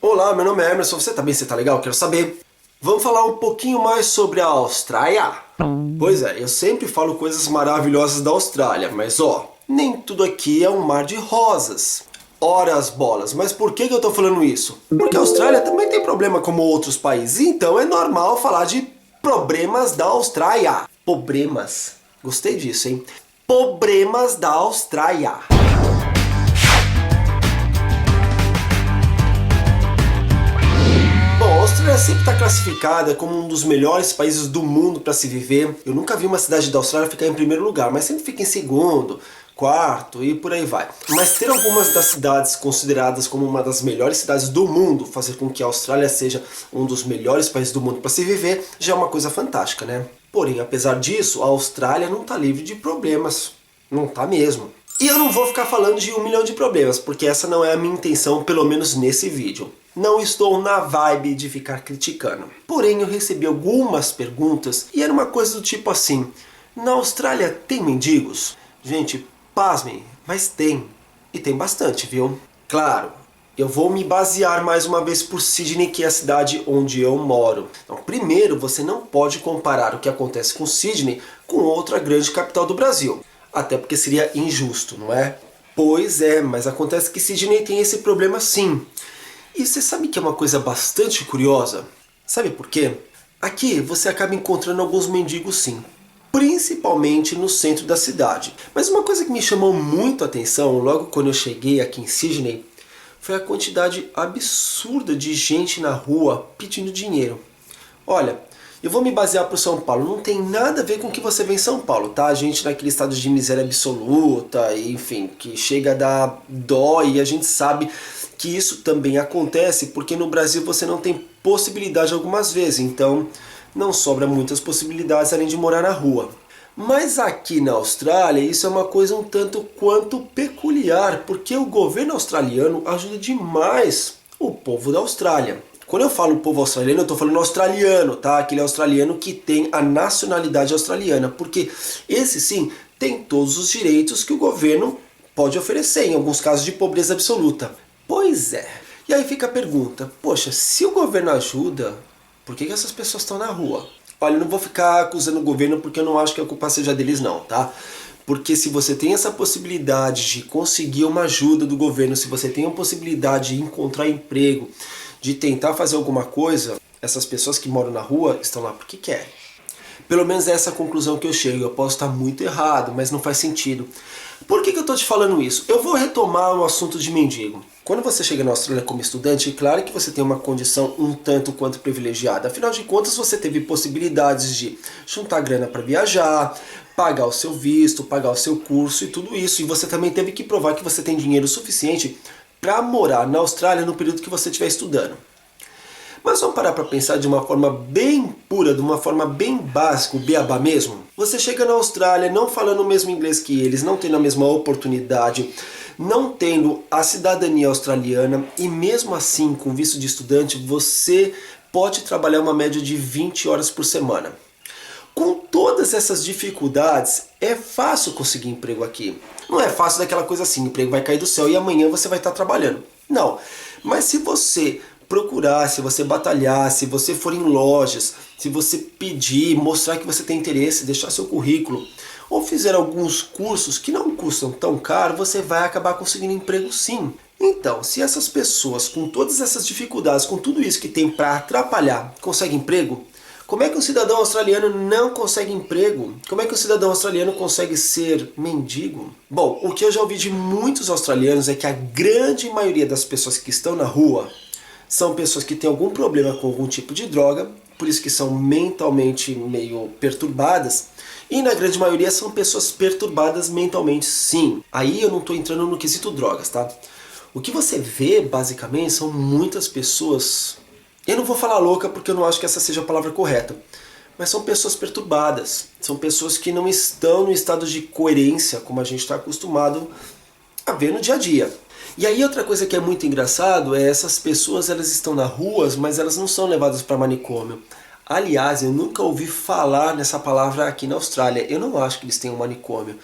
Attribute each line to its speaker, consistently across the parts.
Speaker 1: Olá, meu nome é Emerson, você tá bem? Você tá legal? Quero saber. Vamos falar um pouquinho mais sobre a Austrália? Pois é, eu sempre falo coisas maravilhosas da Austrália, mas nem tudo aqui é um mar de rosas. Ora as bolas, mas por que eu tô falando isso? Porque a Austrália também tem problema como outros países, então é normal falar de problemas da Austrália. Problemas. Gostei disso, hein? Problemas da Austrália. Bom, a Austrália sempre está classificada como um dos melhores países do mundo para se viver. Eu nunca vi uma cidade da Austrália ficar em primeiro lugar, mas sempre fica em segundo, quarto e por aí vai. Mas ter algumas das cidades consideradas como uma das melhores cidades do mundo, fazer com que a Austrália seja um dos melhores países do mundo para se viver, já é uma coisa fantástica, né? Porém, apesar disso, a Austrália não está livre de problemas. Não está mesmo. E eu não vou ficar falando de 1 milhão de problemas, porque essa não é a minha intenção, pelo menos nesse vídeo. Não estou na vibe de ficar criticando. Porém, eu recebi algumas perguntas e era uma coisa do tipo assim: na Austrália tem mendigos? Gente, pasmem, mas tem. E tem bastante, viu? Claro, eu vou me basear mais uma vez por Sydney, que é a cidade onde eu moro. Então, primeiro, você não pode comparar o que acontece com Sydney com outra grande capital do Brasil. Até porque seria injusto, não é? Pois é, mas acontece que Sydney tem esse problema sim. E você sabe que é uma coisa bastante curiosa? Sabe por quê? Aqui você acaba encontrando alguns mendigos sim, principalmente no centro da cidade. Mas uma coisa que me chamou muito a atenção logo quando eu cheguei aqui em Sydney foi a quantidade absurda de gente na rua pedindo dinheiro. Olha, eu vou me basear para o São Paulo, não tem nada a ver com o que você vê em São Paulo, tá? A gente naquele estado de miséria absoluta, enfim, que chega a dar dó, e a gente sabe que isso também acontece porque no Brasil você não tem possibilidade algumas vezes, então não sobra muitas possibilidades além de morar na rua. Mas aqui na Austrália isso é uma coisa um tanto quanto peculiar, porque o governo australiano ajuda demais o povo da Austrália. Quando eu falo povo australiano, eu estou falando australiano, tá? Aquele australiano que tem a nacionalidade australiana, porque esse sim tem todos os direitos que o governo pode oferecer, em alguns casos de pobreza absoluta. Pois é. E aí fica a pergunta, poxa, se o governo ajuda, por que essas pessoas estão na rua? Olha, eu não vou ficar acusando o governo porque eu não acho que a culpa seja deles não, tá? Porque se você tem essa possibilidade de conseguir uma ajuda do governo, se você tem a possibilidade de encontrar emprego, de tentar fazer alguma coisa, essas pessoas que moram na rua estão lá porque querem. Pelo menos é essa a conclusão que eu chego. Eu posso estar muito errado, mas não faz sentido. Por que eu estou te falando isso? Eu vou retomar o assunto de mendigo. Quando você chega na Austrália como estudante, é claro que você tem uma condição um tanto quanto privilegiada. Afinal de contas, você teve possibilidades de juntar grana para viajar, pagar o seu visto, pagar o seu curso e tudo isso. E você também teve que provar que você tem dinheiro suficiente para morar na Austrália no período que você estiver estudando. Mas vamos parar para pensar de uma forma bem pura, de uma forma bem básica, o beabá mesmo. Você chega na Austrália não falando o mesmo inglês que eles, não tendo a mesma oportunidade, não tendo a cidadania australiana e mesmo assim, com visto de estudante, você pode trabalhar uma média de 20 horas por semana. Com todas essas dificuldades, é fácil conseguir emprego aqui. Não é fácil daquela coisa assim, o emprego vai cair do céu e amanhã você vai estar trabalhando. Não, mas se você procurar, se você batalhar, se você for em lojas, se você pedir, mostrar que você tem interesse, deixar seu currículo, ou fizer alguns cursos que não custam tão caro, você vai acabar conseguindo emprego sim. Então, se essas pessoas com todas essas dificuldades, com tudo isso que tem para atrapalhar, conseguem emprego, como é que um cidadão australiano não consegue emprego? Como é que um cidadão australiano consegue ser mendigo? Bom, o que eu já ouvi de muitos australianos é que a grande maioria das pessoas que estão na rua são pessoas que têm algum problema com algum tipo de droga, por isso que são mentalmente meio perturbadas, e na grande maioria são pessoas perturbadas mentalmente sim. Aí eu não estou entrando no quesito drogas, tá? O que você vê basicamente são muitas pessoas, eu não vou falar louca porque eu não acho que essa seja a palavra correta, mas são pessoas perturbadas, são pessoas que não estão no estado de coerência como a gente está acostumado a ver no dia a dia. E aí outra coisa que é muito engraçado é essas pessoas, elas estão na rua, mas elas não são levadas para manicômio. Aliás, eu nunca ouvi falar nessa palavra aqui na Austrália. Eu não acho que eles tenham um manicômio.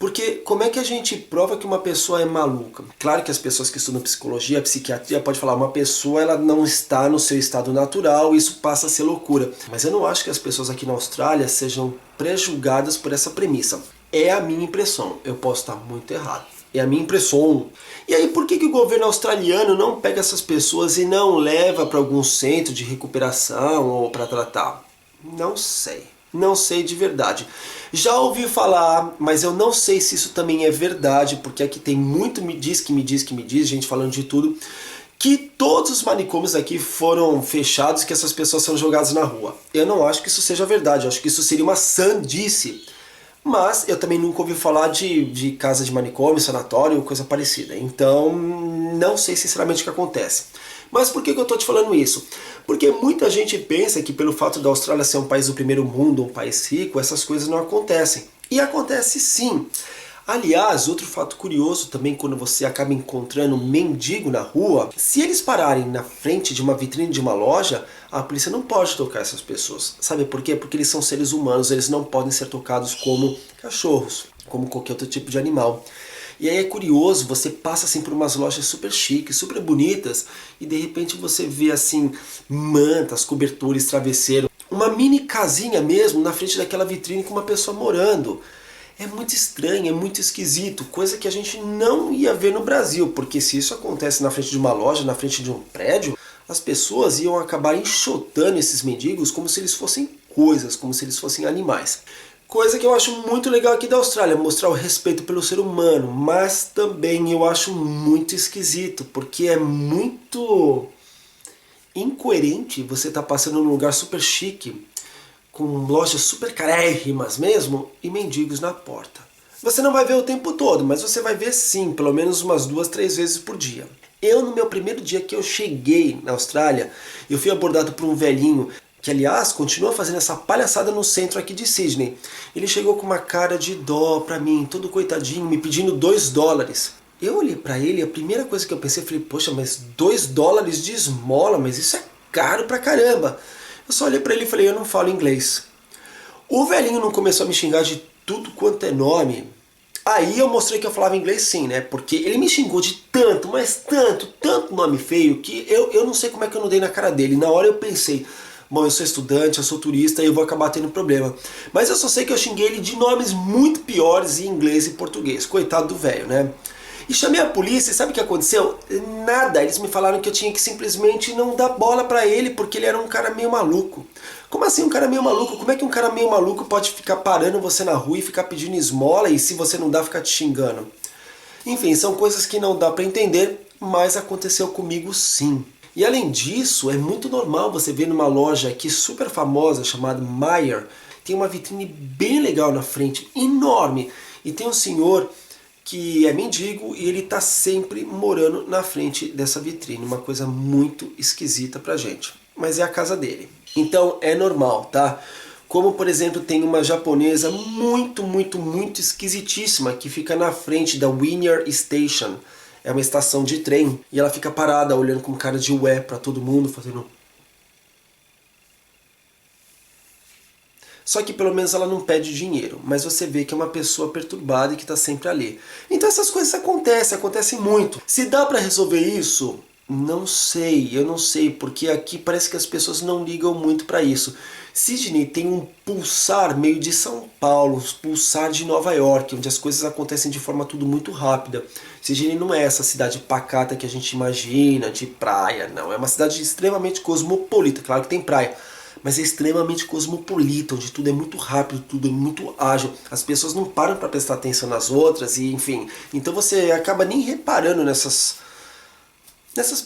Speaker 1: Porque como é que a gente prova que uma pessoa é maluca? Claro que as pessoas que estudam psicologia, psiquiatria, pode falar, uma pessoa ela não está no seu estado natural, isso passa a ser loucura. Mas eu não acho que as pessoas aqui na Austrália sejam pré-julgadas por essa premissa. É a minha impressão, eu posso estar muito errado. É a minha impressão. E aí por que o governo australiano não pega essas pessoas e não leva para algum centro de recuperação ou para tratar? Não sei. Não sei de verdade. Já ouvi falar, mas eu não sei se isso também é verdade, porque aqui tem muito me diz, gente falando de tudo, que todos os manicômios aqui foram fechados e que essas pessoas são jogadas na rua. Eu não acho que isso seja verdade, eu acho que isso seria uma sandice. Mas eu também nunca ouvi falar de casa de manicômio, sanatório ou coisa parecida. Então, não sei sinceramente o que acontece. Mas por que eu estou te falando isso? Porque muita gente pensa que pelo fato da Austrália ser um país do primeiro mundo, um país rico, essas coisas não acontecem. E acontece sim. Aliás, outro fato curioso também, quando você acaba encontrando um mendigo na rua, se eles pararem na frente de uma vitrine de uma loja, a polícia não pode tocar essas pessoas. Sabe por quê? Porque eles são seres humanos, eles não podem ser tocados como cachorros, como qualquer outro tipo de animal. E aí é curioso, você passa assim por umas lojas super chiques, super bonitas, e de repente você vê assim mantas, cobertores, travesseiro, uma mini casinha mesmo na frente daquela vitrine com uma pessoa morando. É muito estranho, é muito esquisito, coisa que a gente não ia ver no Brasil, porque se isso acontece na frente de uma loja, na frente de um prédio, as pessoas iam acabar enxotando esses mendigos como se eles fossem coisas, como se eles fossem animais. Coisa que eu acho muito legal aqui da Austrália, mostrar o respeito pelo ser humano, mas também eu acho muito esquisito, porque é muito incoerente você estar passando num lugar super chique, com lojas super carérrimas mesmo, e mendigos na porta. Você não vai ver o tempo todo, mas você vai ver sim, pelo menos umas 2, 3 vezes por dia. Eu, no meu primeiro dia que eu cheguei na Austrália, eu fui abordado por um velhinho, que aliás continua fazendo essa palhaçada no centro aqui de Sydney. Ele chegou com uma cara de dó pra mim, todo coitadinho, me pedindo $2. Eu olhei pra ele e a primeira coisa que eu pensei, falei, poxa, mas $2 de esmola, mas isso é caro pra caramba. Eu só olhei pra ele e falei, eu não falo inglês. O velhinho não começou a me xingar de tudo quanto é nome. Aí eu mostrei que eu falava inglês sim, né? Porque ele me xingou de tanto, mas tanto nome feio, que eu não sei como é que eu não dei na cara dele. Na hora eu pensei, bom, eu sou estudante, eu sou turista e eu vou acabar tendo problema. Mas eu só sei que eu xinguei ele de nomes muito piores em inglês e português. Coitado do velho, né? E chamei a polícia e sabe o que aconteceu? Nada, eles me falaram que eu tinha que simplesmente não dar bola pra ele porque ele era um cara meio maluco. Como assim um cara meio maluco? Como é que um cara meio maluco pode ficar parando você na rua e ficar pedindo esmola e se você não dá, ficar te xingando? Enfim, são coisas que não dá pra entender, mas aconteceu comigo sim. E além disso, é muito normal você ver numa loja aqui super famosa chamada Myer, tem uma vitrine bem legal na frente, enorme, e tem um senhor que é mendigo e ele está sempre morando na frente dessa vitrine, uma coisa muito esquisita pra gente, mas é a casa dele. Então é normal, tá? Como por exemplo tem uma japonesa muito esquisitíssima que fica na frente da Wynyard Station, é uma estação de trem, e ela fica parada olhando com cara de ué pra todo mundo, fazendo... Só que pelo menos ela não pede dinheiro, mas você vê que é uma pessoa perturbada e que está sempre ali. Então essas coisas acontecem muito. Se dá para resolver isso? Não sei, eu não sei, porque aqui parece que as pessoas não ligam muito para isso. Sydney tem um pulsar meio de São Paulo, um pulsar de Nova York, onde as coisas acontecem de forma tudo muito rápida. Sydney não é essa cidade pacata que a gente imagina, de praia, não. É uma cidade extremamente cosmopolita, claro que tem praia, mas é extremamente cosmopolita, onde tudo é muito rápido, tudo é muito ágil. As pessoas não param para prestar atenção nas outras, e enfim. Então você acaba nem reparando nessas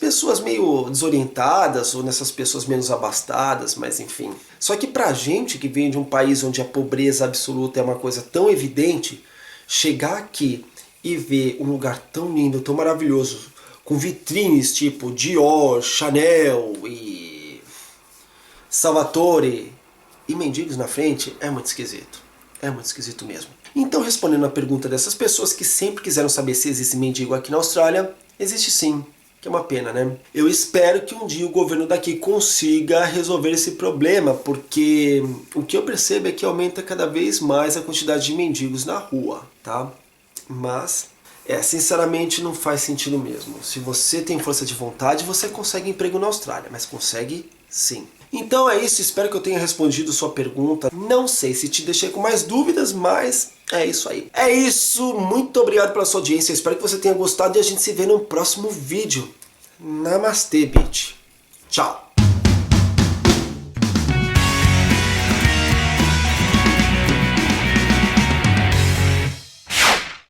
Speaker 1: pessoas meio desorientadas, ou nessas pessoas menos abastadas, mas enfim. Só que pra gente que vem de um país onde a pobreza absoluta é uma coisa tão evidente, chegar aqui e ver um lugar tão lindo, tão maravilhoso, com vitrines tipo Dior, Chanel e Salvatore e mendigos na frente, é muito esquisito. É muito esquisito mesmo. Então, respondendo a pergunta dessas pessoas que sempre quiseram saber se existe mendigo aqui na Austrália, existe sim, que é uma pena, né? Eu espero que um dia o governo daqui consiga resolver esse problema, porque o que eu percebo é que aumenta cada vez mais a quantidade de mendigos na rua, tá? mas sinceramente não faz sentido mesmo. Se você tem força de vontade, você consegue emprego na Austrália, mas consegue sim. Então é isso, espero que eu tenha respondido sua pergunta. Não sei se te deixei com mais dúvidas, mas é isso aí. É isso, muito obrigado pela sua audiência, espero que você tenha gostado e a gente se vê no próximo vídeo. Namastê, bitch. Tchau.